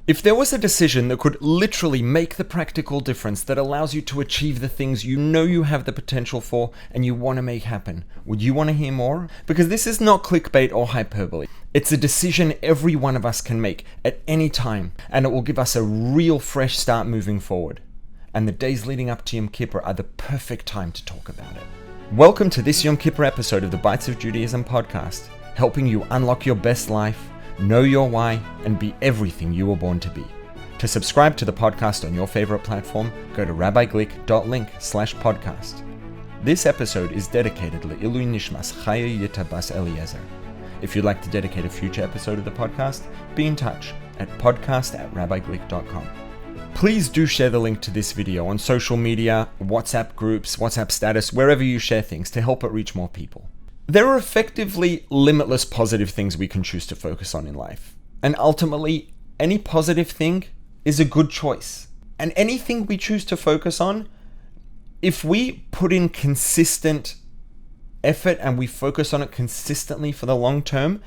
If there was a decision that could literally make the practical difference that allows you to achieve the things you know you have the potential for and you want to make happen, would you want to hear more? Because this is not clickbait or hyperbole. It's a decision every one of us can make at any time, and it will give us a real fresh start moving forward. And the days leading up to Yom Kippur are the perfect time to talk about it. Welcome to this Yom Kippur episode of the Bites of Judaism podcast, helping you unlock your best life, know your why, and be everything you were born to be. To subscribe to the podcast on your favorite platform, go to RabbiGlick.link/podcast. This episode is dedicated Le'ilui Nishmas Chaya Yita Bas Eliezer. If you'd like to dedicate a future episode of the podcast, be in touch at podcast@RabbiGlick.com. Please do share the link to this video on social media, WhatsApp groups, WhatsApp status, wherever you share things to help it reach more people. There are effectively limitless positive things we can choose to focus on in life. And ultimately, any positive thing is a good choice. And anything we choose to focus on, if we put in consistent effort and we focus on it consistently for the long term,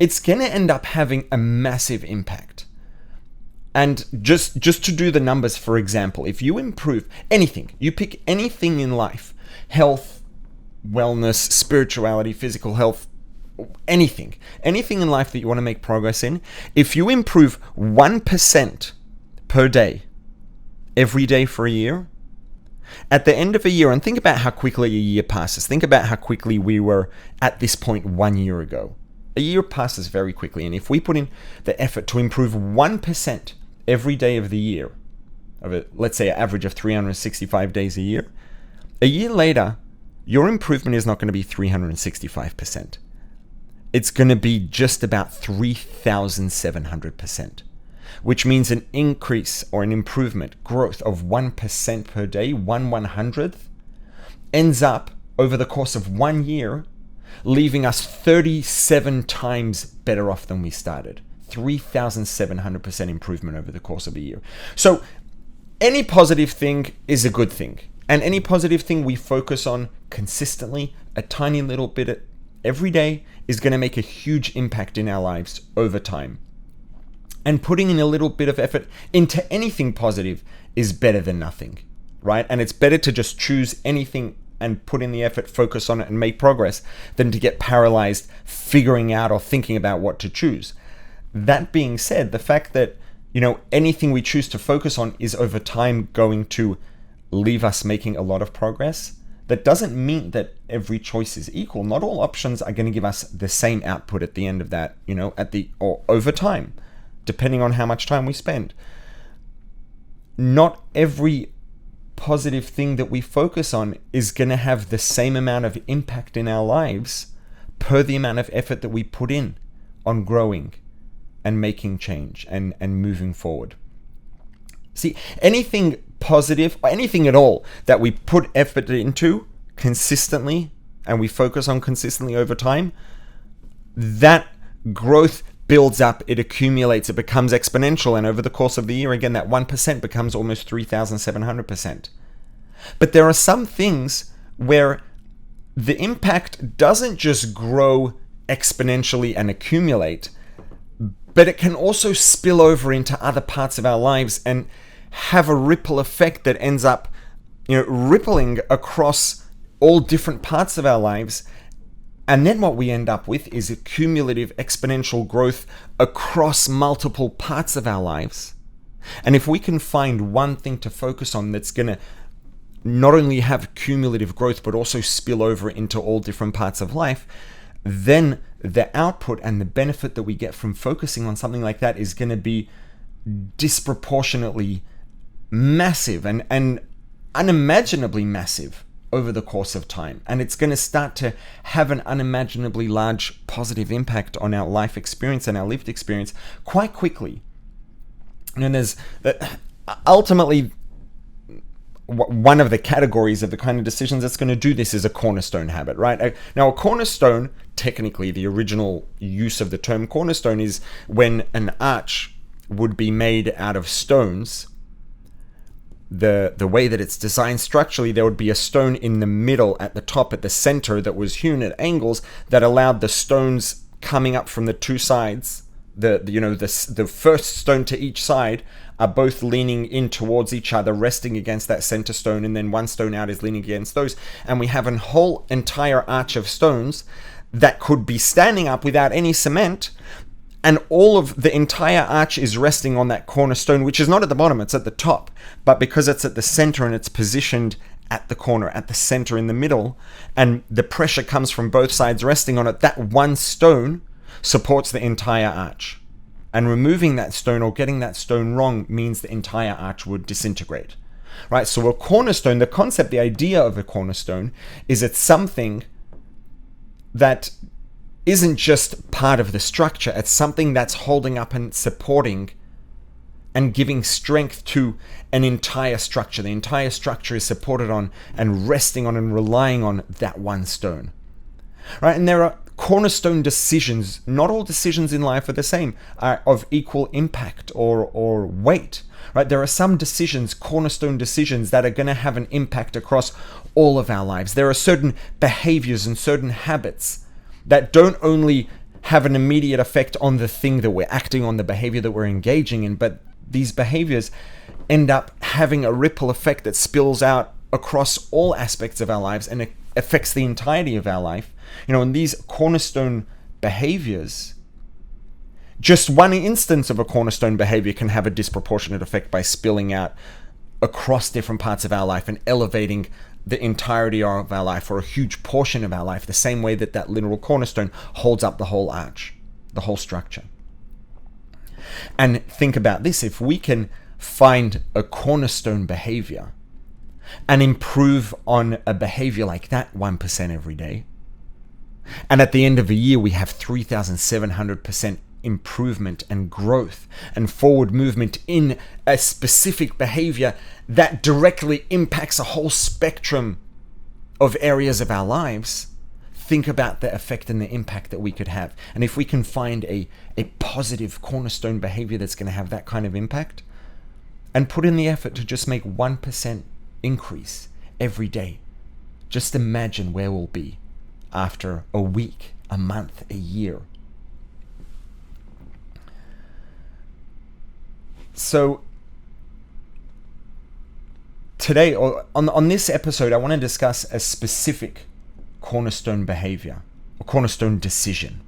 it's going to end up having a massive impact. And just to do the numbers, for example, if you improve anything, you pick anything in life, health, wellness, spirituality, physical health, anything in life that you want to make progress in, if you improve 1% per day, every day for a year, at the end of a year, and think about how quickly a year passes. Think about how quickly we were at this point 1 year ago. A year passes very quickly, and if we put in the effort to improve 1% every day of the year, let's say an average of 365 days a year later, your improvement is not going to be 365%. It's going to be just about 3,700%, which means an increase or an improvement, growth of 1% per day, 1/100th, ends up over the course of 1 year, leaving us 37 times better off than we started. 3,700% improvement over the course of a year. So any positive thing is a good thing. And any positive thing we focus on consistently, a tiny little bit every day, is going to make a huge impact in our lives over time. And putting in a little bit of effort into anything positive is better than nothing, right? And it's better to just choose anything and put in the effort, focus on it, and make progress than to get paralyzed figuring out or thinking about what to choose. That being said, the fact that, anything we choose to focus on is over time going to leave us making a lot of progress, that doesn't mean that every choice is equal. Not all options are going to give us the same output at the end of that, or over time, depending on how much time we spend. Not every positive thing that we focus on is going to have the same amount of impact in our lives per the amount of effort that we put in on growing and making change and moving forward. See, anything positive, or anything at all that we put effort into consistently and we focus on consistently over time, that growth builds up, it accumulates, it becomes exponential, and over the course of the year, again, that 1% becomes almost 3,700%. But there are some things where the impact doesn't just grow exponentially and accumulate, but it can also spill over into other parts of our lives and have a ripple effect that ends up, rippling across all different parts of our lives. And then what we end up with is a cumulative exponential growth across multiple parts of our lives. And if we can find one thing to focus on that's going to not only have cumulative growth, but also spill over into all different parts of life, then the output and the benefit that we get from focusing on something like that is going to be disproportionately massive and unimaginably massive over the course of time. And it's going to start to have an unimaginably large positive impact on our life experience and our lived experience quite quickly. And there's ultimately one of the categories of the kind of decisions that's going to do this is a cornerstone habit, right? Now, a cornerstone, technically the original use of the term cornerstone is when an arch would be made out of stones. The way that it's designed structurally, there would be a stone in the middle at the top, at the center, that was hewn at angles that allowed the stones coming up from the two sides the first stone to each side are both leaning in towards each other, resting against that center stone, and then one stone out is leaning against those, and we have a whole entire arch of stones that could be standing up without any cement, and all of the entire arch is resting on that cornerstone, which is not at the bottom, it's at the top, but because it's at the center and it's positioned at the corner, at the center in the middle, and the pressure comes from both sides resting on it, that one stone supports the entire arch. And removing that stone or getting that stone wrong means the entire arch would disintegrate. Right? So a cornerstone, the concept, the idea of a cornerstone is it's something that isn't just part of the structure, it's something that's holding up and supporting and giving strength to an entire structure. The entire structure is supported on and resting on and relying on that one stone. Right? And there are cornerstone decisions. Not all decisions in life are the same, are of equal impact or weight. Right? There are some decisions, cornerstone decisions, that are going to have an impact across all of our lives. There are certain behaviors and certain habits that don't only have an immediate effect on the thing that we're acting on, the behavior that we're engaging in, but these behaviors end up having a ripple effect that spills out across all aspects of our lives and it affects the entirety of our life. And these cornerstone behaviors, just one instance of a cornerstone behavior can have a disproportionate effect by spilling out across different parts of our life and elevating the entirety of our life, or a huge portion of our life, the same way that that literal cornerstone holds up the whole arch, the whole structure. And think about this: if we can find a cornerstone behavior and improve on a behavior like that 1% every day, and at the end of a year we have 3,700% improvement and growth and forward movement in a specific behavior that directly impacts a whole spectrum of areas of our lives, think about the effect and the impact that we could have. And if we can find a positive cornerstone behavior that's going to have that kind of impact, and put in the effort to just make 1% increase every day, just imagine where we'll be after a week, a month, a year. So today, or on this episode, I want to discuss a specific cornerstone behavior, a cornerstone decision.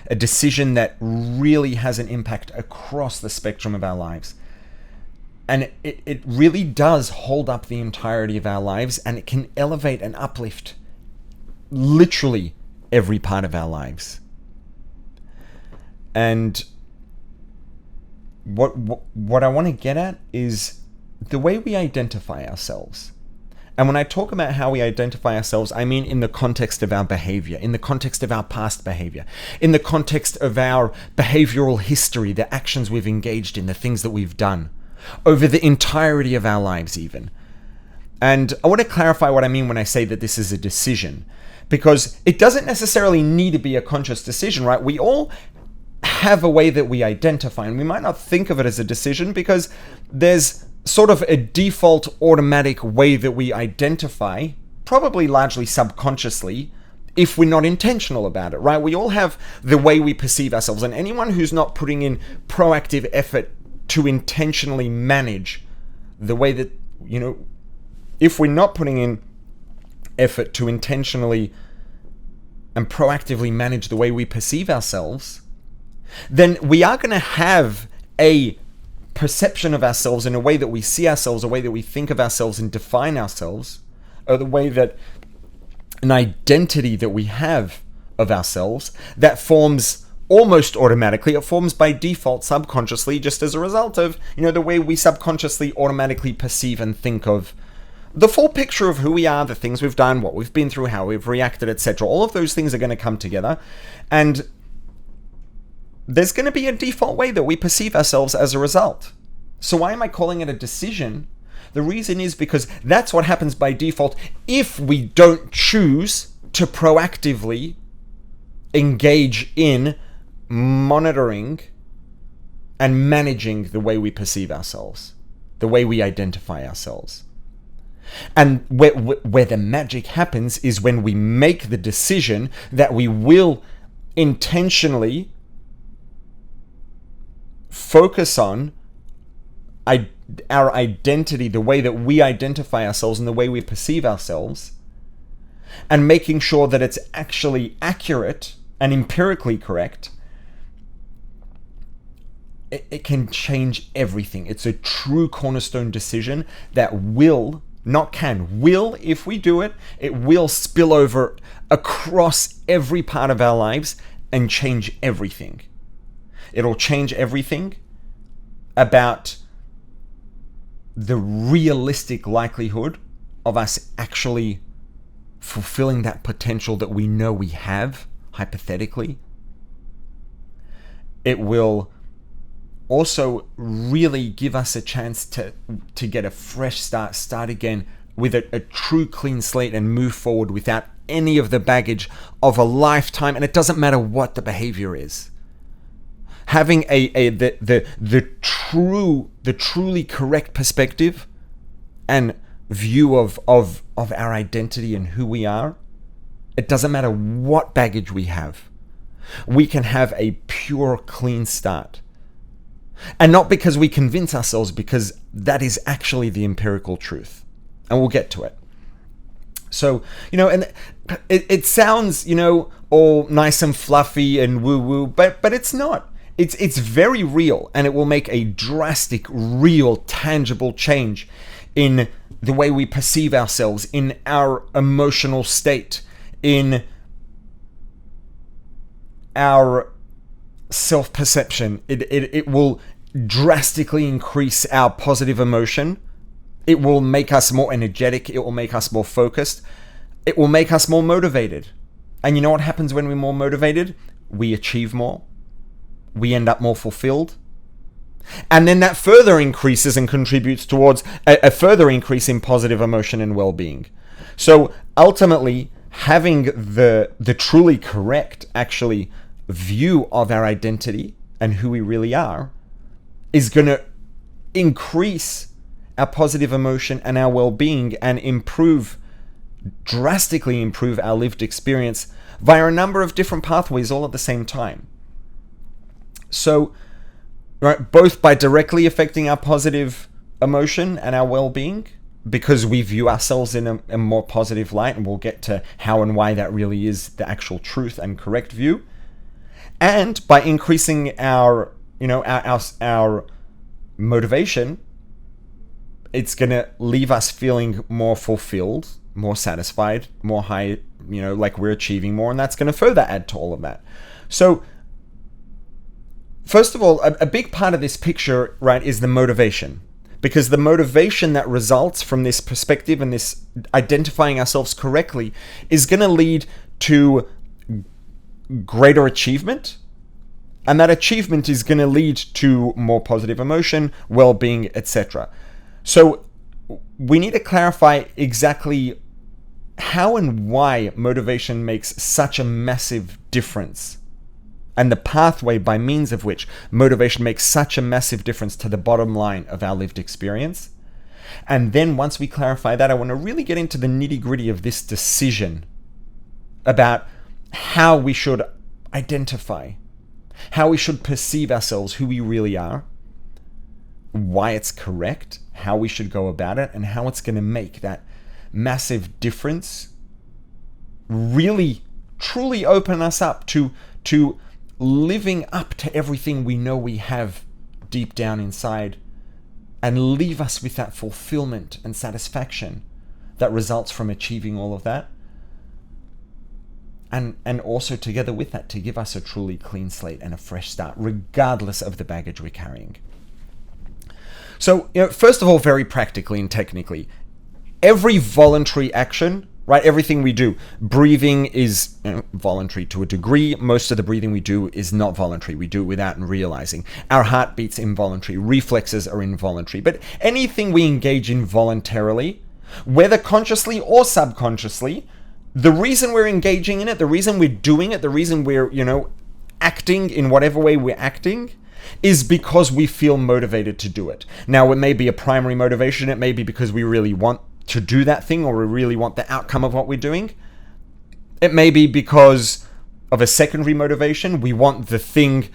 A decision that really has an impact across the spectrum of our lives. And it really does hold up the entirety of our lives, and it can elevate and uplift literally every part of our lives. And what I want to get at is the way we identify ourselves. And when I talk about how we identify ourselves, I mean in the context of our behavior, in the context of our past behavior, in the context of our behavioral history, the actions we've engaged in, the things that we've done, over the entirety of our lives even. And I want to clarify what I mean when I say that this is a decision, because it doesn't necessarily need to be a conscious decision, right? We all have a way that we identify, and we might not think of it as a decision because there's sort of a default automatic way that we identify, probably largely subconsciously, if we're not intentional about it, right? We all have the way we perceive ourselves, and anyone who's not putting in proactive effort to intentionally manage the way that, if we're not putting in effort to intentionally and proactively manage the way we perceive ourselves, then we are going to have a perception of ourselves in a way that we see ourselves, a way that we think of ourselves and define ourselves, or the way that an identity that we have of ourselves that forms almost automatically. It forms by default subconsciously, just as a result of, the way we subconsciously automatically perceive and think of the full picture of who we are, the things we've done, what we've been through, how we've reacted, etc. All of those things are going to come together, and there's going to be a default way that we perceive ourselves as a result. So why am I calling it a decision? The reason is because that's what happens by default if we don't choose to proactively engage in monitoring and managing the way we perceive ourselves, the way we identify ourselves. And where the magic happens is when we make the decision that we will intentionally focus on our identity, the way that we identify ourselves and the way we perceive ourselves, and making sure that it's actually accurate and empirically correct, it can change everything. It's a true cornerstone decision that will, not can, will, if we do it, it will spill over across every part of our lives and change everything. It'll change everything about the realistic likelihood of us actually fulfilling that potential that we know we have, hypothetically. It will also really give us a chance to get a fresh start again with a true clean slate and move forward without any of the baggage of a lifetime. And it doesn't matter what the behavior is. Having the truly correct perspective and view of our identity and who we are, it doesn't matter what baggage we have. We can have a pure, clean start. And not because we convince ourselves, because that is actually the empirical truth. And we'll get to it. So, and it sounds, all nice and fluffy and woo-woo, but it's not. It's very real, and it will make a drastic, real, tangible change in the way we perceive ourselves, in our emotional state, in our self-perception. It will drastically increase our positive emotion. It will make us more energetic. It will make us more focused. It will make us more motivated. And you know what happens when we're more motivated? We achieve more. We end up more fulfilled. And then that further increases and contributes towards a further increase in positive emotion and well-being. So ultimately, having the truly correct, actually, view of our identity and who we really are is going to increase our positive emotion and our well-being and drastically improve our lived experience via a number of different pathways all at the same time. So, right, both by directly affecting our positive emotion and our well-being, because we view ourselves in a more positive light, and we'll get to how and why that really is the actual truth and correct view, and by increasing our motivation, it's going to leave us feeling more fulfilled, more satisfied, more high, like we're achieving more, and that's going to further add to all of that. So, first of all, a big part of this picture, right, is the motivation. Because the motivation that results from this perspective and this identifying ourselves correctly is going to lead to greater achievement. And that achievement is going to lead to more positive emotion, well-being, etc. So we need to clarify exactly how and why motivation makes such a massive difference, and the pathway by means of which motivation makes such a massive difference to the bottom line of our lived experience. And then once we clarify that, I want to really get into the nitty-gritty of this decision about how we should identify, how we should perceive ourselves, who we really are, why it's correct, how we should go about it, and how it's going to make that massive difference, really, truly open us up to living up to everything we know we have deep down inside, and leave us with that fulfillment and satisfaction that results from achieving all of that. And also together with that, to give us a truly clean slate and a fresh start, regardless of the baggage we're carrying. So, first of all, very practically and technically, every voluntary action, right? Everything we do. Breathing is voluntary to a degree. Most of the breathing we do is not voluntary. We do it without realizing. Our heartbeat's involuntary. Reflexes are involuntary. But anything we engage in voluntarily, whether consciously or subconsciously, the reason we're engaging in it, the reason we're doing it, the reason we're, acting in whatever way we're acting, is because we feel motivated to do it. Now, it may be a primary motivation. It may be because we really want to do that thing, or we really want the outcome of what we're doing. It may be because of a secondary motivation. We want the thing,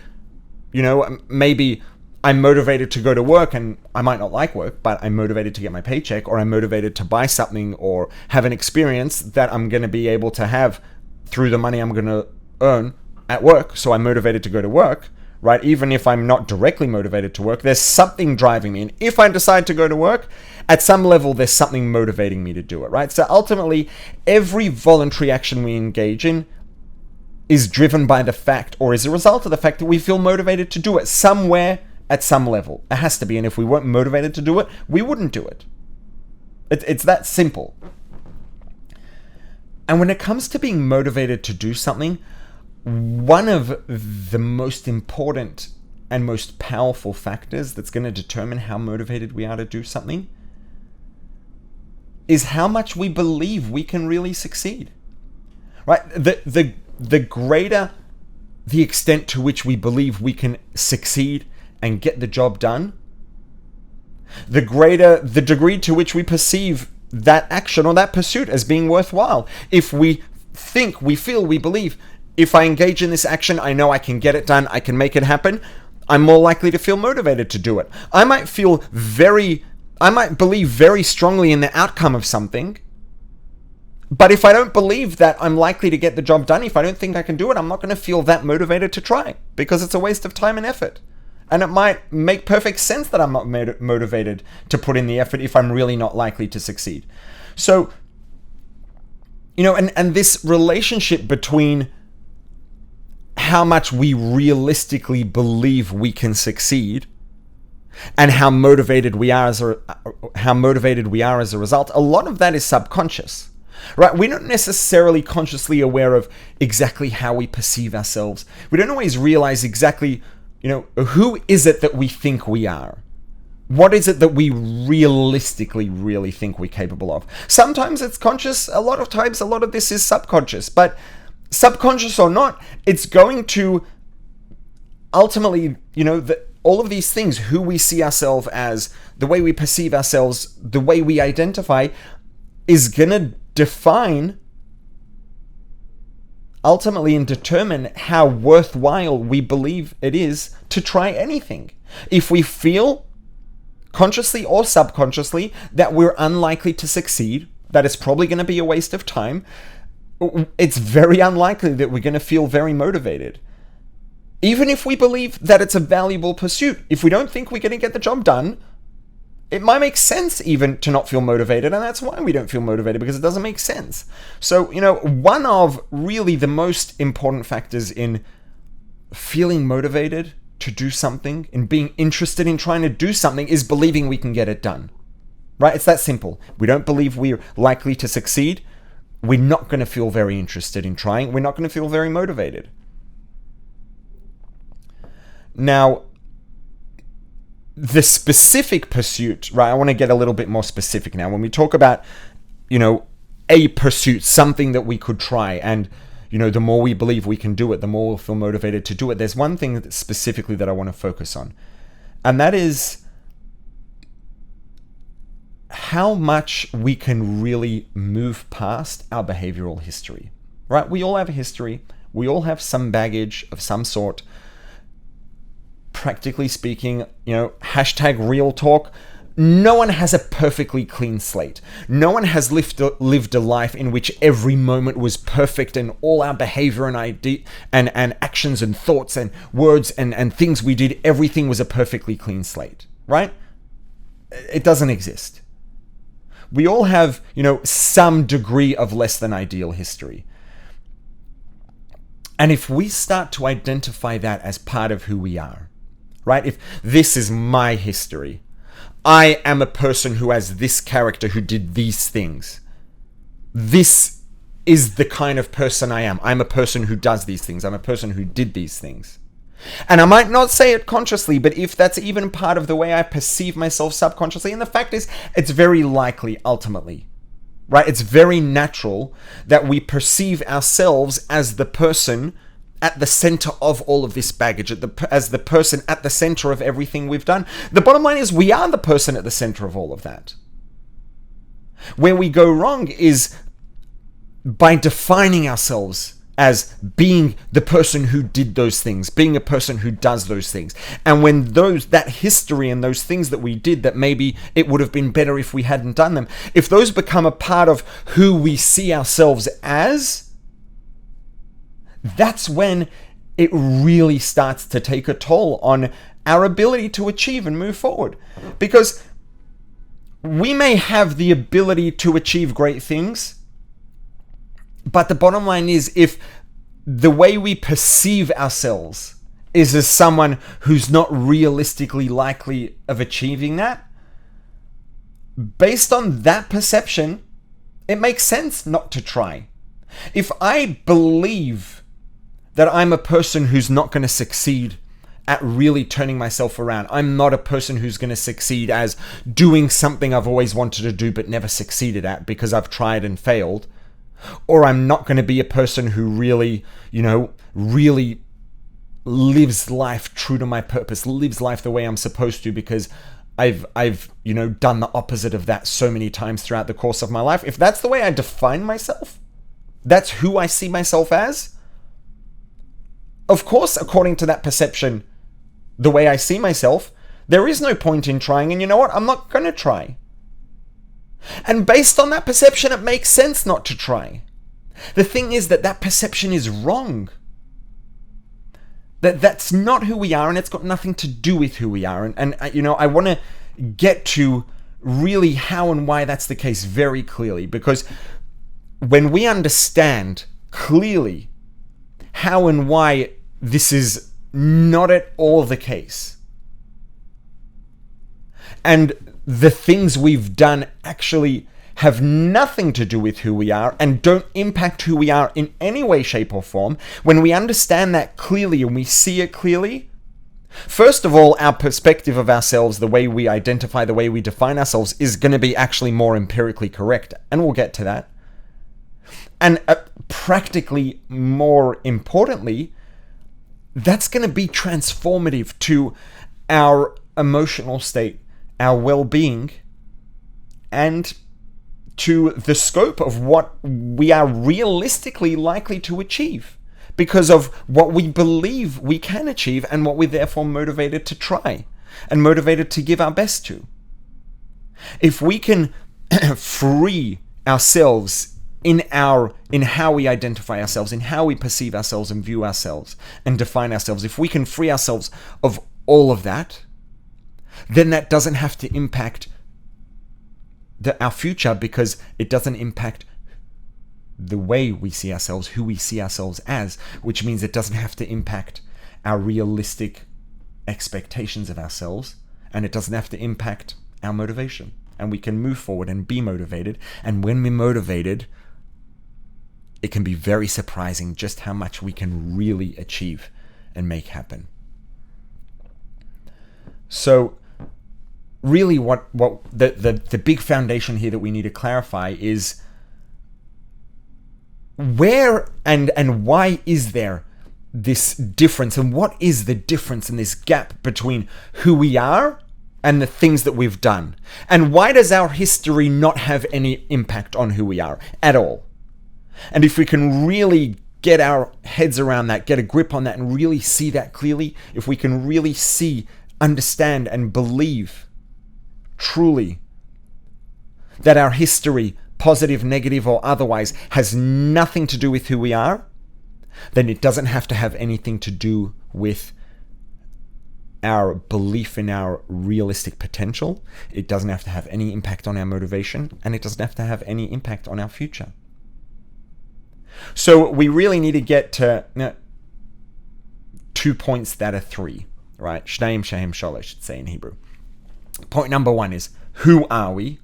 maybe I'm motivated to go to work, and I might not like work, but I'm motivated to get my paycheck, or I'm motivated to buy something or have an experience that I'm going to be able to have through the money I'm going to earn at work. So I'm motivated to go to work, right? Even if I'm not directly motivated to work, there's something driving me. And if I decide to go to work, at some level, there's something motivating me to do it, right? So ultimately, every voluntary action we engage in is driven by the fact, or is a result of the fact that we feel motivated to do it somewhere at some level. It has to be. And if we weren't motivated to do it, we wouldn't do it. It's that simple. And when it comes to being motivated to do something, one of the most important and most powerful factors that's going to determine how motivated we are to do something is how much we believe we can really succeed. Right? The greater the extent to which we believe we can succeed and get the job done, the greater the degree to which we perceive that action or that pursuit as being worthwhile. If we think, we feel, we believe, if I engage in this action, I know I can get it done, I can make it happen, I'm more likely to feel motivated to do it. I might believe very strongly in the outcome of something, but if I don't believe that I'm likely to get the job done, if I don't think I can do it, I'm not going to feel that motivated to try, because it's a waste of time and effort. And it might make perfect sense that I'm not motivated to put in the effort if I'm really not likely to succeed. So, and this relationship between how much we realistically believe we can succeed and how motivated we are as a result, a lot of that is subconscious. Right? We're not necessarily consciously aware of exactly how we perceive ourselves. We don't always realize exactly, who is it that we think we are? What is it that we realistically really think we're capable of? Sometimes it's conscious. A lot of times, a lot of this is subconscious. But subconscious or not, it's going to ultimately, all of these things, who we see ourselves as, the way we perceive ourselves, the way we identify, is going to define ultimately and determine how worthwhile we believe it is to try anything. If we feel consciously or subconsciously that we're unlikely to succeed, that it's probably going to be a waste of time, it's very unlikely that we're going to feel very motivated. Even if we believe that it's a valuable pursuit, if we don't think we're going to get the job done, it might make sense even to not feel motivated, and that's why we don't feel motivated, because it doesn't make sense. So, one of really the most important factors in feeling motivated to do something, in being interested in trying to do something, is believing we can get it done. Right? It's that simple. We don't believe we're likely to succeed, we're not going to feel very interested in trying, we're not going to feel very motivated. Now, the specific pursuit, right? I want to get a little bit more specific now. When we talk about, a pursuit, something that we could try, and, the more we believe we can do it, the more we'll feel motivated to do it. There's one thing specifically that I want to focus on, and that is how much we can really move past our behavioral history, right? We all have a history. We all have some baggage of some sort. Practically speaking, hashtag real talk, no one has a perfectly clean slate. No one has lived a life in which every moment was perfect, and all our behavior and actions and thoughts and words and things we did, everything was a perfectly clean slate, right? It doesn't exist. We all have, some degree of less than ideal history. And if we start to identify that as part of who we are, right? If this is my history, I am a person who has this character who did these things. This is the kind of person I am. I'm a person who does these things. I'm a person who did these things. And I might not say it consciously, but if that's even part of the way I perceive myself subconsciously, and the fact is, it's very likely ultimately, right? It's very natural that we perceive ourselves as the person at the center of all of this baggage, as the person at the center of everything we've done. The bottom line is we are the person at the center of all of that. Where we go wrong is by defining ourselves as being the person who did those things, being a person who does those things. And when that history and those things that we did that maybe it would have been better if we hadn't done them, if those become a part of who we see ourselves as, that's when it really starts to take a toll on our ability to achieve and move forward. Because we may have the ability to achieve great things, but the bottom line is, if the way we perceive ourselves is as someone who's not realistically likely of achieving that, based on that perception, it makes sense not to try. If I believe that I'm a person who's not going to succeed at really turning myself around, I'm not a person who's going to succeed as doing something I've always wanted to do but never succeeded at because I've tried and failed, or I'm not going to be a person who really, really lives life true to my purpose, lives life the way I'm supposed to because I've done the opposite of that so many times throughout the course of my life. If that's the way I define myself, that's who I see myself as, of course, according to that perception, the way I see myself, there is no point in trying, and you know what? I'm not going to try. And based on that perception, it makes sense not to try. The thing is that perception is wrong. That's not who we are, and it's got nothing to do with who we are. And I want to get to really how and why that's the case very clearly, because when we understand clearly how and why this is not at all the case, and the things we've done actually have nothing to do with who we are and don't impact who we are in any way, shape, or form, when we understand that clearly and we see it clearly, first of all, our perspective of ourselves, the way we identify, the way we define ourselves, is going to be actually more empirically correct, and we'll get to that. And practically more importantly, that's going to be transformative to our emotional state, our well-being, and to the scope of what we are realistically likely to achieve because of what we believe we can achieve and what we're therefore motivated to try and motivated to give our best to. If we can free ourselves in how we identify ourselves, in how we perceive ourselves and view ourselves and define ourselves, if we can free ourselves of all of that, then that doesn't have to impact our future, because it doesn't impact the way we see ourselves, who we see ourselves as, which means it doesn't have to impact our realistic expectations of ourselves, and it doesn't have to impact our motivation. And we can move forward and be motivated. And when we're motivated, it can be very surprising just how much we can really achieve and make happen. So really what the big foundation here that we need to clarify is where and why is there this difference, and what is the difference in this gap between who we are and the things that we've done, and why does our history not have any impact on who we are at all? And if we can really get our heads around that, get a grip on that, and really see that clearly, if we can really see, understand, and believe truly that our history, positive, negative, or otherwise, has nothing to do with who we are, then it doesn't have to have anything to do with our belief in our realistic potential. It doesn't have to have any impact on our motivation, and it doesn't have to have any impact on our future. So we really need to get to 2 points that are 3, right? Shneim shehem shalosh, should say in Hebrew. Point number 1 is, who are we?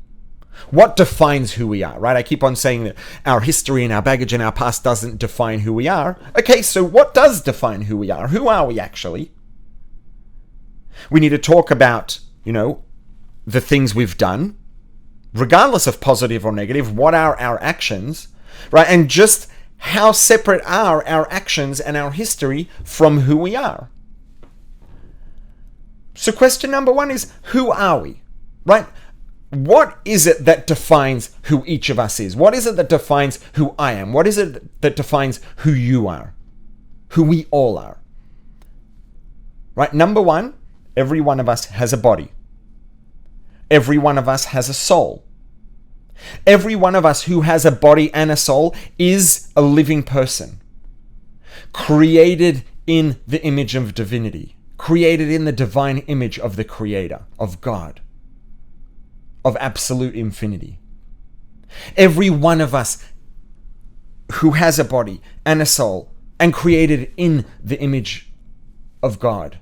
What defines who we are, right? I keep on saying that our history and our baggage and our past doesn't define who we are. Okay, so what does define who we are? Who are we actually? We need to talk about, the things we've done, regardless of positive or negative. What are our actions, right? And just how separate are our actions and our history from who we are? So question number 1 is, who are we, right? what is it that defines who each of us is? What is it that defines who I am? What is it that defines who you are? Who we all are? Right? Number one, every one of us has a body. Every one of us has a soul. Every one of us who has a body and a soul is a living person, created in the image of divinity, created in the divine image of the Creator, of God, of absolute infinity. Every one of us who has a body and a soul and created in the image of God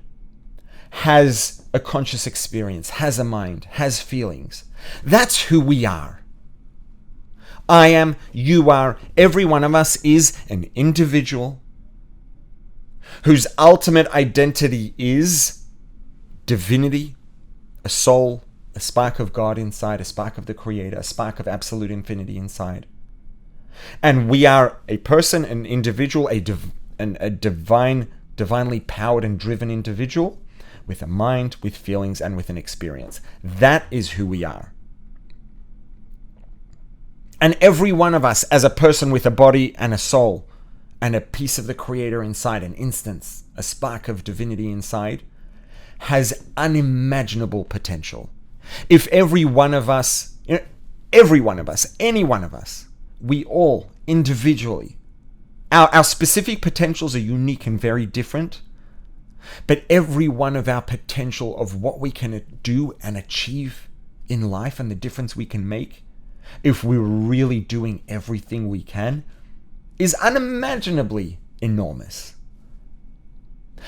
has a conscious experience, has a mind, has feelings. That's who we are. I am, you are, every one of us is an individual whose ultimate identity is divinity, a soul, a spark of God inside, a spark of the Creator, a spark of absolute infinity inside. And we are a person, an individual, a divinely powered and driven individual with a mind, with feelings, and with an experience. That is who we are. And every one of us, as a person with a body and a soul and a piece of the Creator inside, an instance, a spark of divinity inside, has unimaginable potential. If every one of us, every one of us, any one of us, we all individually, our specific potentials are unique and very different, but every one of our potential of what we can do and achieve in life and the difference we can make, if we're really doing everything we can, is unimaginably enormous.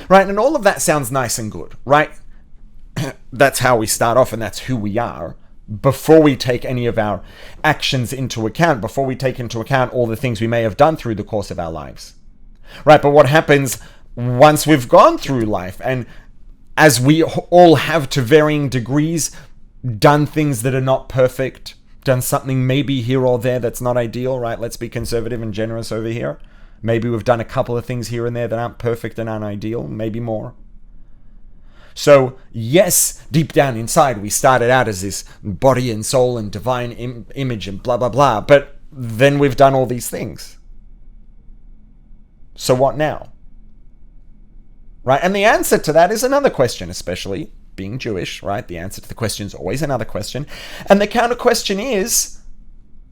Right? And all of that sounds nice and good, right? That's how we start off, and that's who we are before we take any of our actions into account, before we take into account all the things we may have done through the course of our lives. Right? But what happens once we've gone through life, and as we all have to varying degrees done things that are not perfect, done something maybe here or there that's not ideal, right? Let's be conservative and generous over here. Maybe we've done a couple of things here and there that aren't perfect and aren't ideal, maybe more. So yes, deep down inside, we started out as this body and soul and divine image and blah, blah, blah. But then we've done all these things. So what now? Right? And the answer to that is another question, especially being Jewish, right? The answer to the question is always another question. And the counter question is,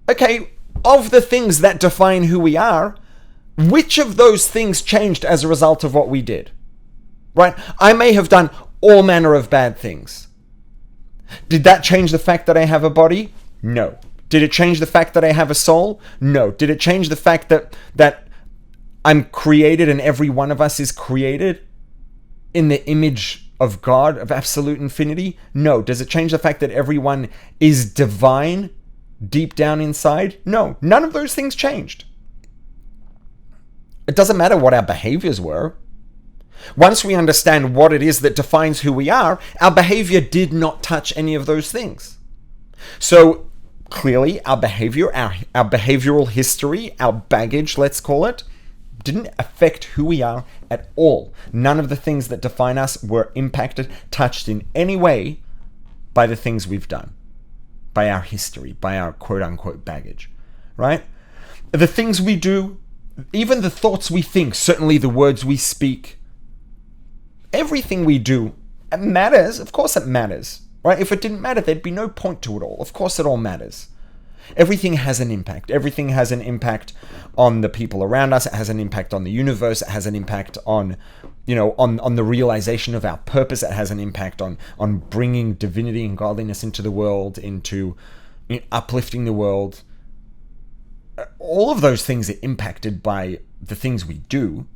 okay, of the things that define who we are, which of those things changed as a result of what we did? Right? I may have done all manner of bad things. Did that change the fact that I have a body? No. Did it change the fact that I have a soul? No. Did it change the fact that I'm created and every one of us is created in the image of God, of absolute infinity? No. Does it change the fact that everyone is divine deep down inside? No. None of those things changed. It doesn't matter what our behaviors were. Once we understand what it is that defines who we are, our behavior did not touch any of those things. So clearly our behavior, our behavioral history, our baggage, let's call it, didn't affect who we are at all. None of the things that define us were impacted, touched in any way by the things we've done, by our history, by our quote-unquote baggage, right? The things we do, even the thoughts we think, certainly the words we speak, everything we do, it matters. Of course it matters, right? If it didn't matter, there'd be no point to it all. Of course it all matters. Everything has an impact. Everything has an impact on the people around us. It has an impact on the universe. It has an impact on, on the realization of our purpose. It has an impact on bringing divinity and godliness into the world, into uplifting the world. All of those things are impacted by the things we do,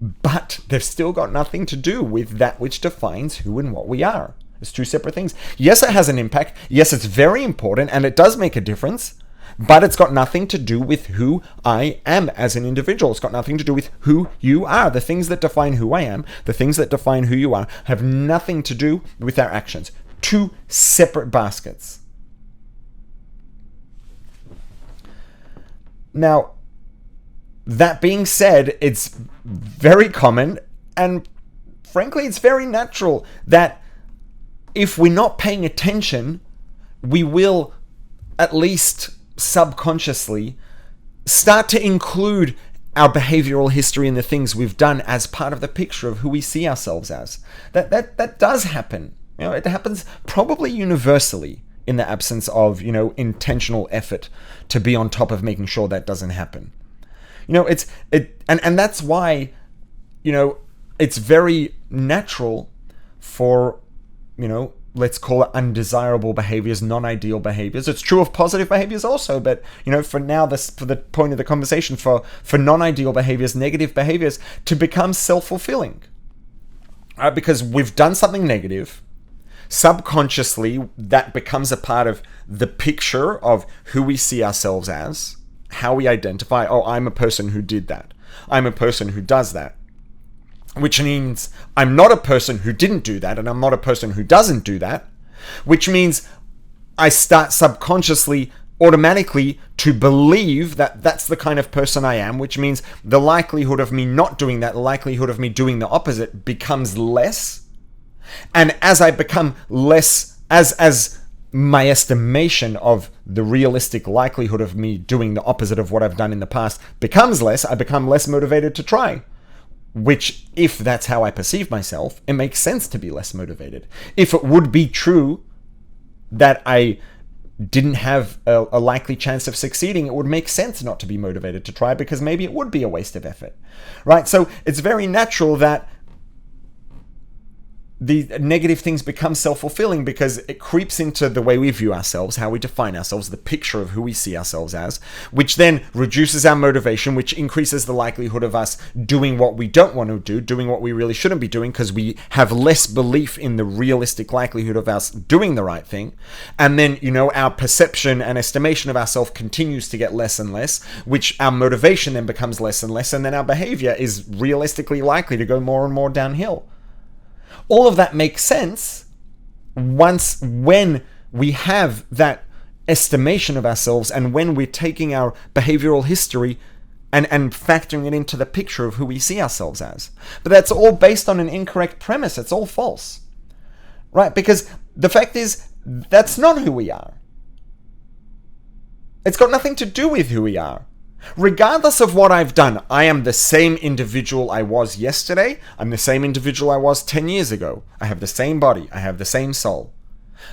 but they've still got nothing to do with that which defines who and what we are. It's two separate things. Yes, it has an impact. Yes, it's very important and it does make a difference, but it's got nothing to do with who I am as an individual. It's got nothing to do with who you are. The things that define who I am, the things that define who you are, have nothing to do with our actions. Two separate baskets. Now, that being said, it's very common and frankly, it's very natural that if we're not paying attention, we will, at least subconsciously, start to include our behavioral history and the things we've done as part of the picture of who we see ourselves as. That does happen. It happens probably universally in the absence of, intentional effort to be on top of making sure that doesn't happen. And that's why, it's very natural for, let's call it undesirable behaviors, non-ideal behaviors. It's true of positive behaviors also, but for now, for the point of the conversation, for non-ideal behaviors, negative behaviors, to become self-fulfilling. Because we've done something negative, subconsciously that becomes a part of the picture of who we see ourselves as, how we identify. Oh, I'm a person who did that. I'm a person who does that. Which means I'm not a person who didn't do that, and I'm not a person who doesn't do that, which means I start subconsciously, automatically to believe that that's the kind of person I am, which means the likelihood of me not doing that, the likelihood of me doing the opposite becomes less. And as I become less, as my estimation of the realistic likelihood of me doing the opposite of what I've done in the past becomes less, I become less motivated to try. Which, if that's how I perceive myself, it makes sense to be less motivated. If it would be true that I didn't have a likely chance of succeeding, it would make sense not to be motivated to try, because maybe it would be a waste of effort, right? So it's very natural that the negative things become self-fulfilling because it creeps into the way we view ourselves, how we define ourselves, the picture of who we see ourselves as, which then reduces our motivation, which increases the likelihood of us doing what we don't want to do, doing what we really shouldn't be doing, because we have less belief in the realistic likelihood of us doing the right thing. And then, our perception and estimation of ourselves continues to get less and less, which our motivation then becomes less and less, and then our behavior is realistically likely to go more and more downhill. All of that makes sense when we have that estimation of ourselves, and when we're taking our behavioral history and factoring it into the picture of who we see ourselves as. But that's all based on an incorrect premise. It's all false, right? Because the fact is, that's not who we are. It's got nothing to do with who we are. Regardless of what I've done, I am the same individual I was yesterday. I'm the same individual I was 10 years ago. I have the same body. I have the same soul.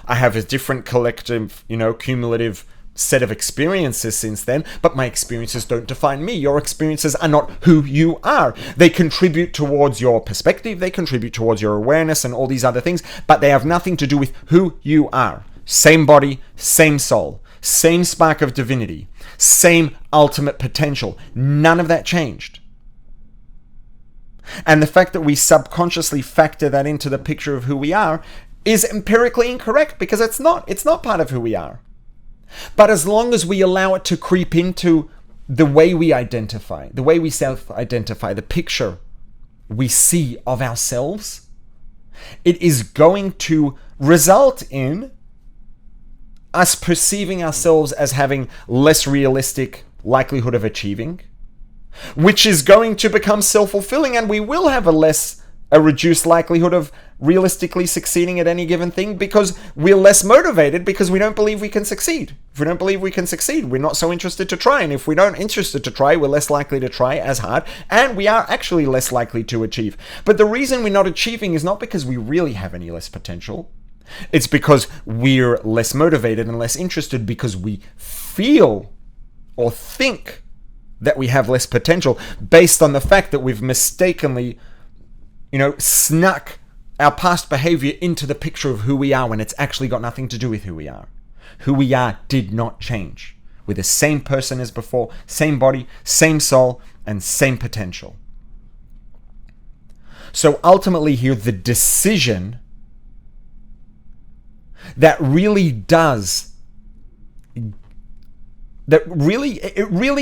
I have a different collective, cumulative set of experiences since then, but my experiences don't define me. Your experiences are not who you are. They contribute towards your perspective. They contribute towards your awareness and all these other things, but they have nothing to do with who you are. Same body, same soul, same spark of divinity, same ultimate potential. None of that changed. And the fact that we subconsciously factor that into the picture of who we are is empirically incorrect, because it's not part of who we are. But as long as we allow it to creep into the way we identify, the way we self-identify, the picture we see of ourselves, it is going to result in us perceiving ourselves as having less realistic likelihood of achieving, which is going to become self-fulfilling, and we will have a reduced likelihood of realistically succeeding at any given thing, because we're less motivated, because we don't believe we can succeed. If we don't believe we can succeed, we're not so interested to try. And if we don't interested to try, we're less likely to try as hard, and we are actually less likely to achieve. But the reason we're not achieving is not because we really have any less potential. It's because we're less motivated and less interested, because we feel or think that we have less potential based on the fact that we've mistakenly, snuck our past behavior into the picture of who we are, when it's actually got nothing to do with who we are. Who we are did not change. We're the same person as before, same body, same soul, and same potential. So ultimately here, the decision it really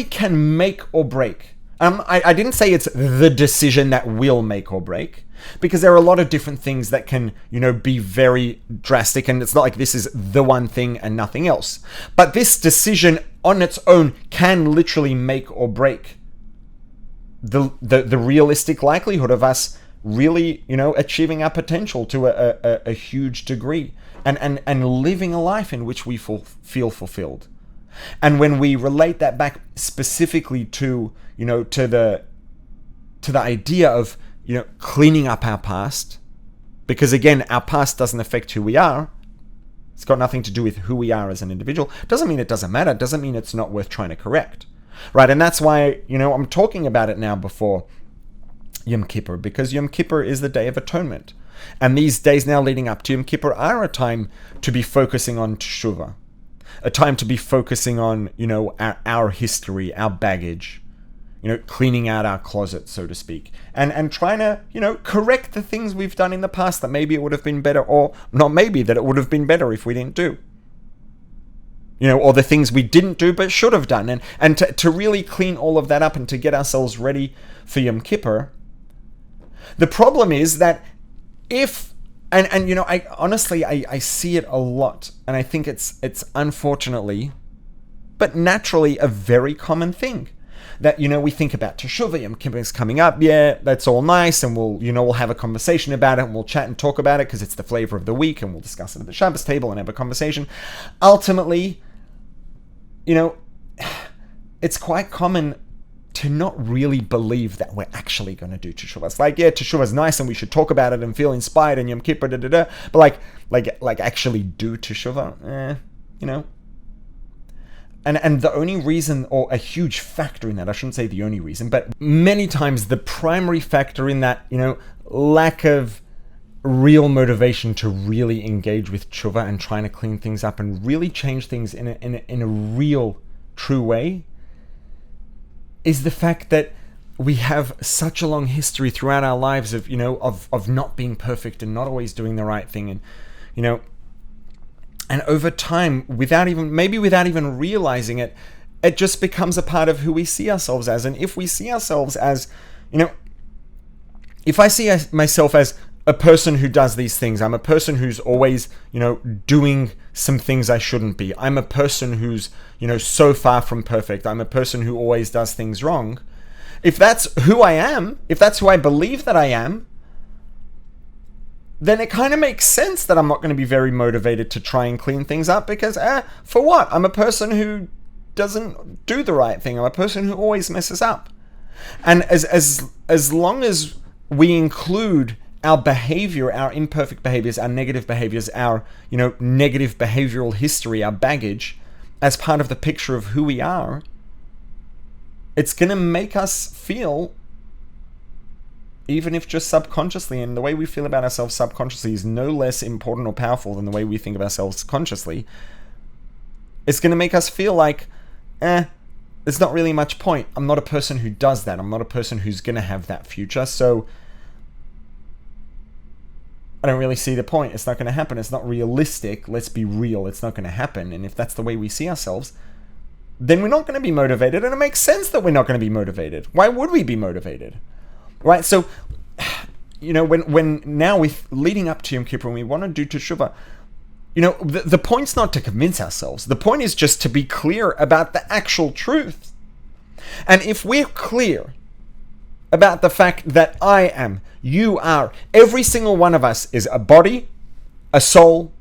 can make or break. I didn't say it's the decision that will make or break, because there are a lot of different things that can, be very drastic, and it's not like this is the one thing and nothing else. But this decision on its own can literally make or break the realistic likelihood of us really, achieving our potential to a huge degree, and living a life in which we feel fulfilled. And when we relate that back specifically to the idea of cleaning up our past, because again, our past doesn't affect who we are. It's got nothing to do with who we are as an individual. Doesn't mean it doesn't matter. Doesn't mean it's not worth trying to correct, right? And that's why I'm talking about it now before Yom Kippur, because Yom Kippur is the Day of Atonement, and these days now leading up to Yom Kippur are a time to be focusing on teshuvah, a time to be focusing on our history, our baggage, cleaning out our closet, so to speak, and trying to, correct the things we've done in the past that maybe it would have been better, or not maybe, that it would have been better if we didn't do. Or the things we didn't do but should have done, and to really clean all of that up and to get ourselves ready for Yom Kippur. The problem is that I honestly see it a lot, and I think it's unfortunately, but naturally, a very common thing. That, we think about Teshuvah, Yom Kippur is coming up, yeah, that's all nice, and we'll have a conversation about it, and we'll chat and talk about it, because it's the flavor of the week, and we'll discuss it at the Shabbos table and have a conversation. Ultimately, it's quite common to not really believe that we're actually going to do Teshuvah. It's like, yeah, Teshuvah is nice, and we should talk about it and feel inspired, and Yom Kippur, but like actually do Teshuvah, And the only reason, or a huge factor in that, I shouldn't say the only reason, but many times the primary factor in that, lack of real motivation to really engage with tshuva and trying to clean things up and really change things in a real, true way, is the fact that we have such a long history throughout our lives of, of not being perfect and not always doing the right thing, and, and over time, without even realizing it, it just becomes a part of who we see ourselves as. And if we see ourselves as, if I see myself as a person who does these things, I'm a person who's always, doing some things I shouldn't be. I'm a person who's, so far from perfect. I'm a person who always does things wrong. If that's who I am, if that's who I believe that I am, then it kind of makes sense that I'm not going to be very motivated to try and clean things up, because, for what? I'm a person who doesn't do the right thing. I'm a person who always messes up. And as long as we include our behavior, our imperfect behaviors, our negative behaviors, our, negative behavioral history, our baggage, as part of the picture of who we are, it's going to make us feel, even if just subconsciously, and the way we feel about ourselves subconsciously is no less important or powerful than the way we think of ourselves consciously, it's going to make us feel like, there's not really much point. I'm not a person who does that. I'm not a person who's going to have that future, so I don't really see the point. It's not going to happen. It's not realistic. Let's be real. It's not going to happen. And if that's the way we see ourselves, then we're not going to be motivated, and it makes sense that we're not going to be motivated. Why would we be motivated? Right, so, when now with leading up to Yom Kippur, and we want to do Teshuvah, the point's not to convince ourselves. The point is just to be clear about the actual truth. And if we're clear about the fact that I am, you are, every single one of us is a body, a soul,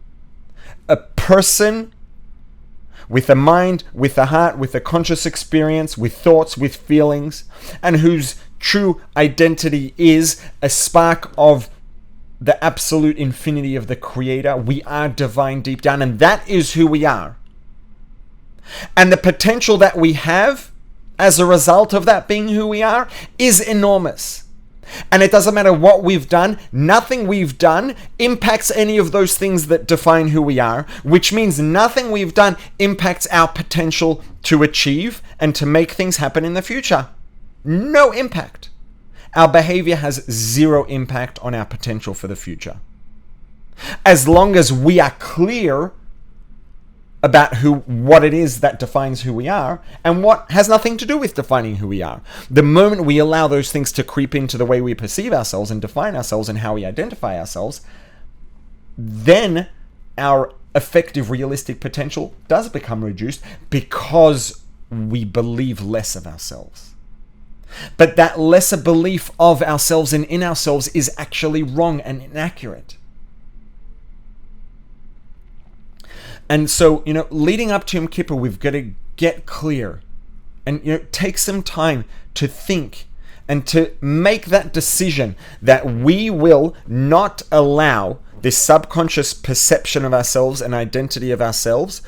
a person with a mind, with a heart, with a conscious experience, with thoughts, with feelings, and whose true identity is a spark of the absolute infinity of the Creator. We are divine deep down, and that is who we are. And the potential that we have as a result of that being who we are is enormous. And it doesn't matter what we've done, nothing we've done impacts any of those things that define who we are, which means nothing we've done impacts our potential to achieve and to make things happen in the future. No impact. Our behavior has zero impact on our potential for the future. As long as we are clear about what it is that defines who we are, and what has nothing to do with defining who we are. The moment we allow those things to creep into the way we perceive ourselves and define ourselves and how we identify ourselves, then our effective realistic potential does become reduced, because we believe less of ourselves. But that lesser belief of ourselves and in ourselves is actually wrong and inaccurate. And so, leading up to Yom Kippur, we've got to get clear and, take some time to think and to make that decision that we will not allow this subconscious perception of ourselves and identity of ourselves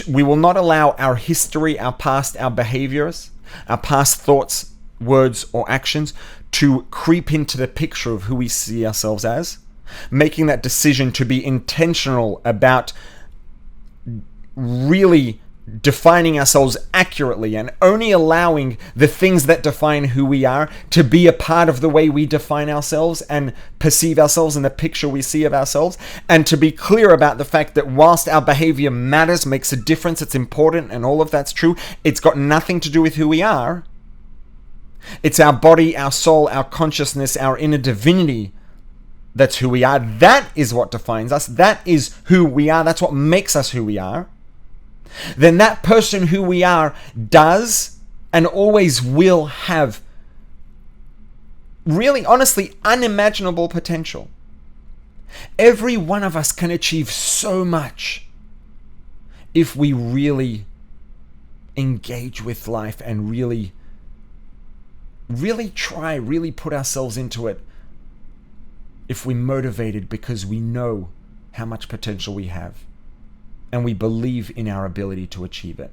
we will not allow our history, our past, our behaviors, our past thoughts, words, or actions to creep into the picture of who we see ourselves as. Making that decision to be intentional about really defining ourselves accurately and only allowing the things that define who we are to be a part of the way we define ourselves and perceive ourselves and the picture we see of ourselves, and to be clear about the fact that whilst our behavior matters, makes a difference, it's important, and all of that's true, it's got nothing to do with who we are. It's our body, our soul, our consciousness, our inner divinity. That's who we are. That is what defines us. That is who we are. That's what makes us who we are. Then that person who we are does and always will have really, honestly, unimaginable potential. Every one of us can achieve so much if we really engage with life and really try, really put ourselves into it. If we're motivated because we know how much potential we have and we believe in our ability to achieve it.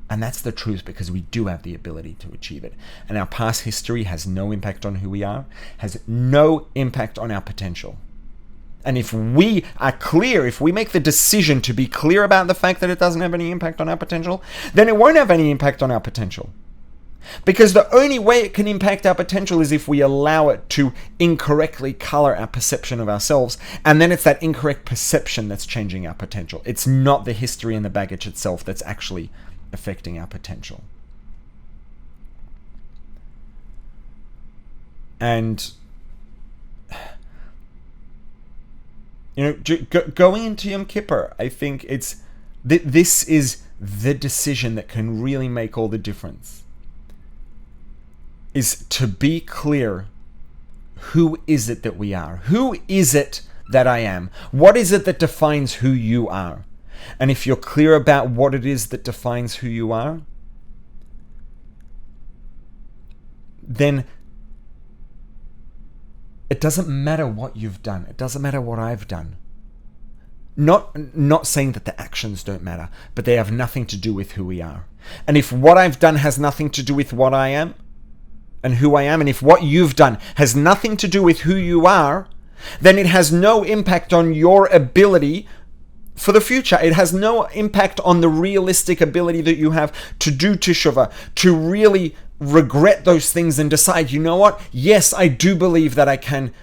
And that's the truth, because we do have the ability to achieve it. And our past history has no impact on who we are, has no impact on our potential. And if we are clear, if we make the decision to be clear about the fact that it doesn't have any impact on our potential, then it won't have any impact on our potential. Because the only way it can impact our potential is if we allow it to incorrectly color our perception of ourselves. And then it's that incorrect perception that's changing our potential. It's not the history and the baggage itself that's actually affecting our potential. And, going into Yom Kippur, I think this is the decision that can really make all the difference. Is to be clear, who is it that we are? Who is it that I am? What is it that defines who you are? And if you're clear about what it is that defines who you are, then it doesn't matter what you've done. It doesn't matter what I've done. Not saying that the actions don't matter, but they have nothing to do with who we are. And if what I've done has nothing to do with what I am, and who I am, and if what you've done has nothing to do with who you are, then it has no impact on your ability for the future. It has no impact on the realistic ability that you have to do teshuvah, to really regret those things and decide, you know what? Yes, I do believe that I can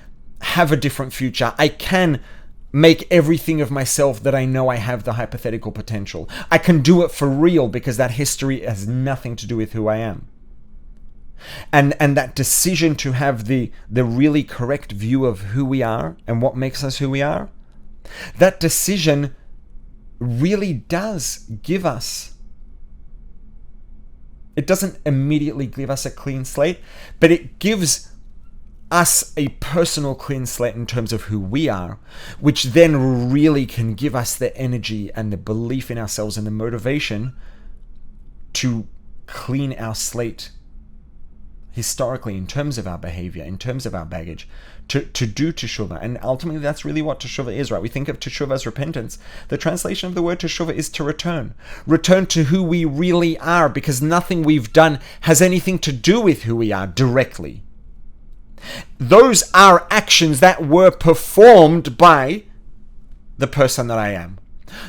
have a different future. I can make everything of myself that I know I have the hypothetical potential. I can do it for real because that history has nothing to do with who I am. And that decision to have the really correct view of who we are and what makes us who we are, that decision really does give us, it doesn't immediately give us a clean slate, but it gives us a personal clean slate in terms of who we are, which then really can give us the energy and the belief in ourselves and the motivation to clean our slate historically, in terms of our behavior, in terms of our baggage, to do teshuvah. And ultimately, that's really what teshuvah is, right? We think of teshuvah as repentance. The translation of the word teshuvah is to return. Return to who we really are, because nothing we've done has anything to do with who we are directly. Those are actions that were performed by the person that I am.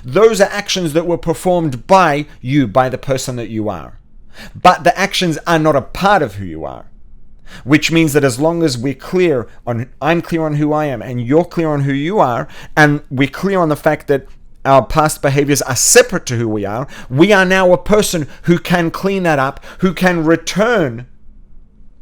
Those are actions that were performed by you, by the person that you are. But the actions are not a part of who you are, which means that as long as we're clear on, I'm clear on who I am and you're clear on who you are, and we're clear on the fact that our past behaviors are separate to who we are now a person who can clean that up, who can return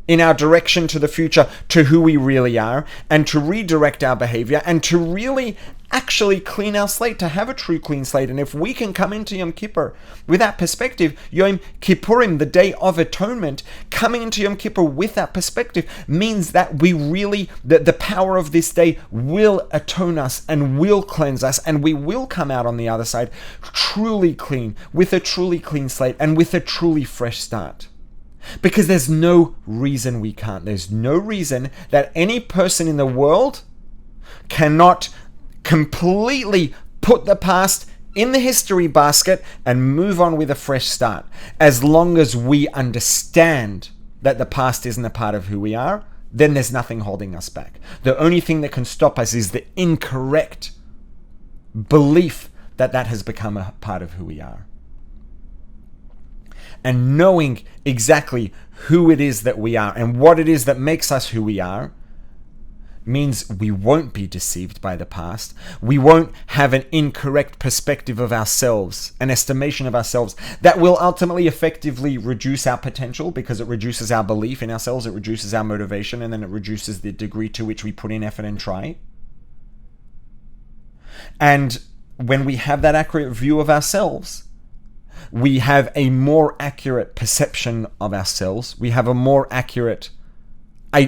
in our direction to the future, to who we really are, and to redirect our behavior, and to really actually clean our slate, to have a true clean slate. And if we can come into Yom Kippur with that perspective, Yom Kippurim, the Day of Atonement, coming into Yom Kippur with that perspective means that we really, the power of this day will atone us and will cleanse us, and we will come out on the other side truly clean, with a truly clean slate and with a truly fresh start. Because there's no reason we can't. There's no reason that any person in the world cannot completely put the past in the history basket and move on with a fresh start. As long as we understand that the past isn't a part of who we are, then there's nothing holding us back. The only thing that can stop us is the incorrect belief that that has become a part of who we are. And knowing exactly who it is that we are and what it is that makes us who we are means we won't be deceived by the past. We won't have an incorrect perspective of ourselves, an estimation of ourselves that will ultimately effectively reduce our potential, because it reduces our belief in ourselves, it reduces our motivation, and then it reduces the degree to which we put in effort and try. And when we have that accurate view of ourselves, we have a more accurate perception of ourselves. We have a more accurate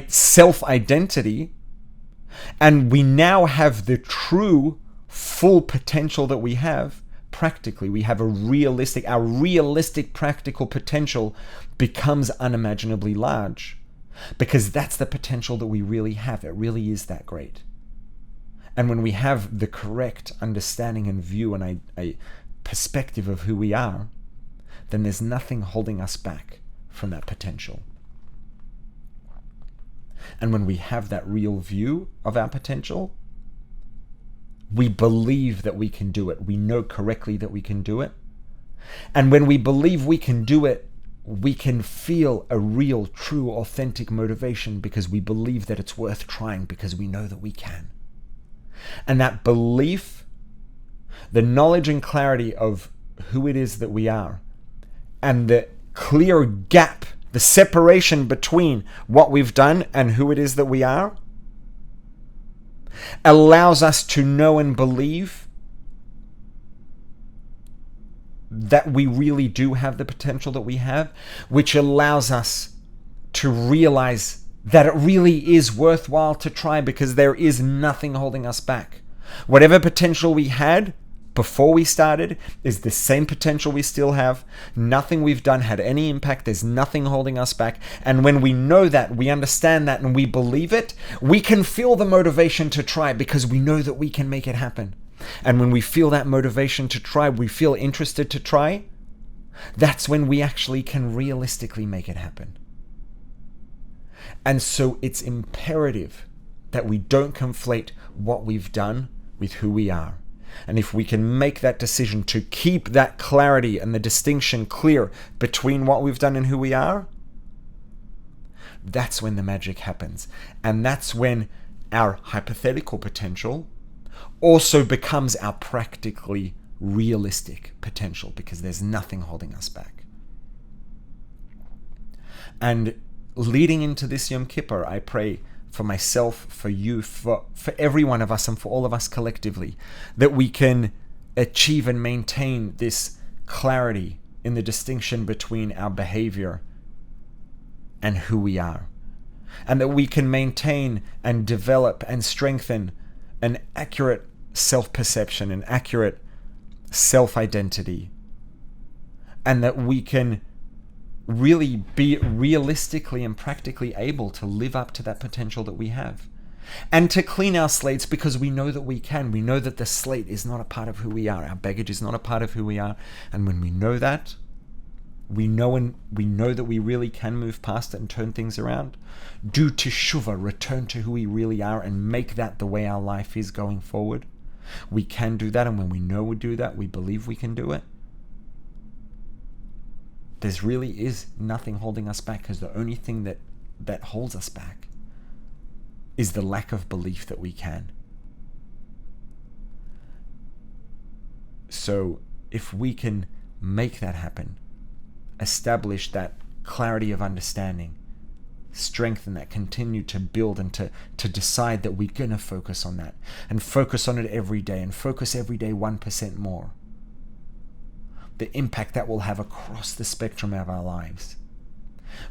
self-identity. And we now have the true, full potential that we have practically. We have our realistic practical potential becomes unimaginably large, because that's the potential that we really have. It really is that great. And when we have the correct understanding and view and a perspective of who we are, then there's nothing holding us back from that potential. And when we have that real view of our potential, we believe that we can do it. We know correctly that we can do it. And when we believe we can do it, we can feel a real, true, authentic motivation, because we believe that it's worth trying, because we know that we can. And that belief, the knowledge and clarity of who it is that we are, and the clear gap, the separation between what we've done and who it is that we are, allows us to know and believe that we really do have the potential that we have, which allows us to realize that it really is worthwhile to try, because there is nothing holding us back. Whatever potential we had before we started is the same potential we still have. Nothing we've done had any impact. There's nothing holding us back. And when we know that, we understand that, and we believe it, we can feel the motivation to try, because we know that we can make it happen. And when we feel that motivation to try, we feel interested to try, that's when we actually can realistically make it happen. And so it's imperative that we don't conflate what we've done with who we are. And if we can make that decision to keep that clarity and the distinction clear between what we've done and who we are, that's when the magic happens. And that's when our hypothetical potential also becomes our practically realistic potential, because there's nothing holding us back. And leading into this Yom Kippur, I pray for myself, for you, for every one of us, and for all of us collectively, that we can achieve and maintain this clarity in the distinction between our behavior and who we are. And that we can maintain and develop and strengthen an accurate self-perception, an accurate self-identity. And that we can really be realistically and practically able to live up to that potential that we have. And to clean our slates, because we know that we can. We know that the slate is not a part of who we are. Our baggage is not a part of who we are. And when we know that, we know that we really can move past it and turn things around. Do teshuvah, return to who we really are, and make that the way our life is going forward. We can do that, and when we know we do that, we believe we can do it. There really is nothing holding us back, because the only thing that holds us back is the lack of belief that we can. So if we can make that happen, establish that clarity of understanding, strengthen that, continue to build, and to decide that we're going to focus on that and focus on it every day and focus every day 1% more. The impact that will have across the spectrum of our lives.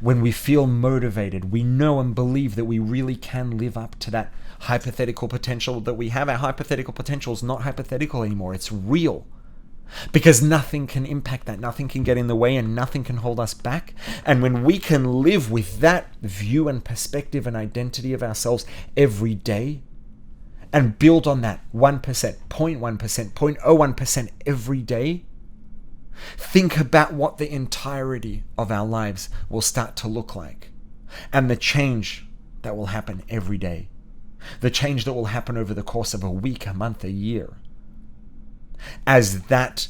When we feel motivated, we know and believe that we really can live up to that hypothetical potential that we have. Our hypothetical potential is not hypothetical anymore. It's real. Because nothing can impact that. Nothing can get in the way and nothing can hold us back. And when we can live with that view and perspective and identity of ourselves every day and build on that 1%, 0.1%, 0.01% every day, think about what the entirety of our lives will start to look like, and the change that will happen every day, the change that will happen over the course of a week, a month, a year, as that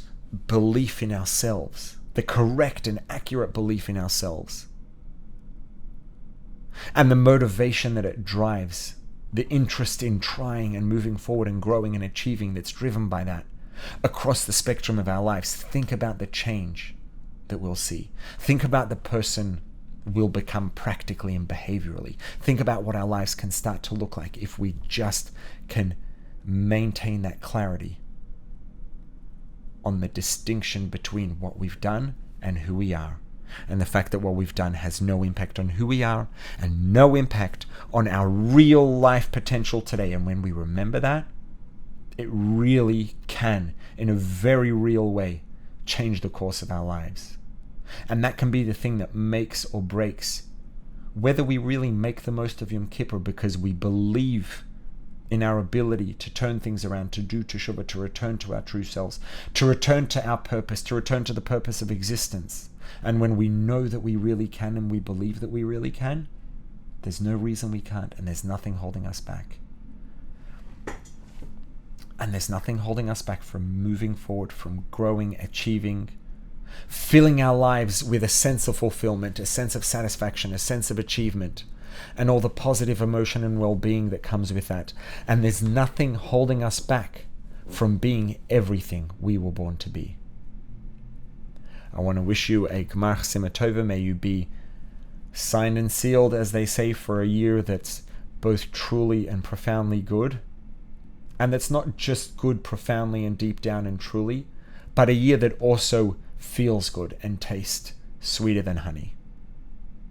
belief in ourselves, the correct and accurate belief in ourselves, and the motivation that it drives, the interest in trying and moving forward and growing and achieving that's driven by that, across the spectrum of our lives. Think about the change that we'll see. Think about the person we'll become practically and behaviorally. Think about what our lives can start to look like if we just can maintain that clarity on the distinction between what we've done and who we are. And the fact that what we've done has no impact on who we are and no impact on our real life potential today. And when we remember that, it really can, in a very real way, change the course of our lives. And that can be the thing that makes or breaks whether we really make the most of Yom Kippur, because we believe in our ability to turn things around, to do teshuvah, to return to our true selves, to return to our purpose, to return to the purpose of existence. And when we know that we really can and we believe that we really can, there's no reason we can't, and there's nothing holding us back. And there's nothing holding us back from moving forward, from growing, achieving, filling our lives with a sense of fulfillment, a sense of satisfaction, a sense of achievement, and all the positive emotion and well-being that comes with that. And there's nothing holding us back from being everything we were born to be. I want to wish you a Gmar Sima Tova. May you be signed and sealed, as they say, for a year that's both truly and profoundly good. And that's not just good profoundly and deep down and truly, but a year that also feels good and tastes sweeter than honey.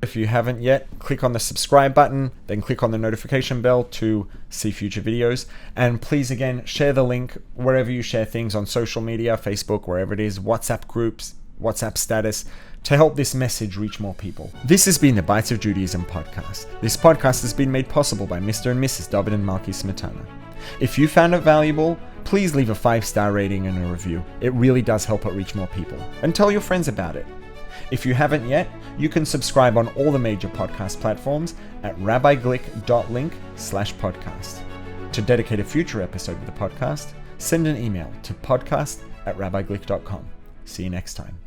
If you haven't yet, click on the subscribe button, then click on the notification bell to see future videos. And please, again, share the link wherever you share things, on social media, Facebook, wherever it is, WhatsApp groups, WhatsApp status, to help this message reach more people. This has been the Bites of Judaism podcast. This podcast has been made possible by Mr. and Mrs. David and Malki Smetana. If you found it valuable, please leave a 5-star rating and a review. It really does help it reach more people. And tell your friends about it. If you haven't yet, you can subscribe on all the major podcast platforms at RabbiGlick.link/podcast. To dedicate a future episode of the podcast, send an email to podcast@RabbiGlick.com. See you next time.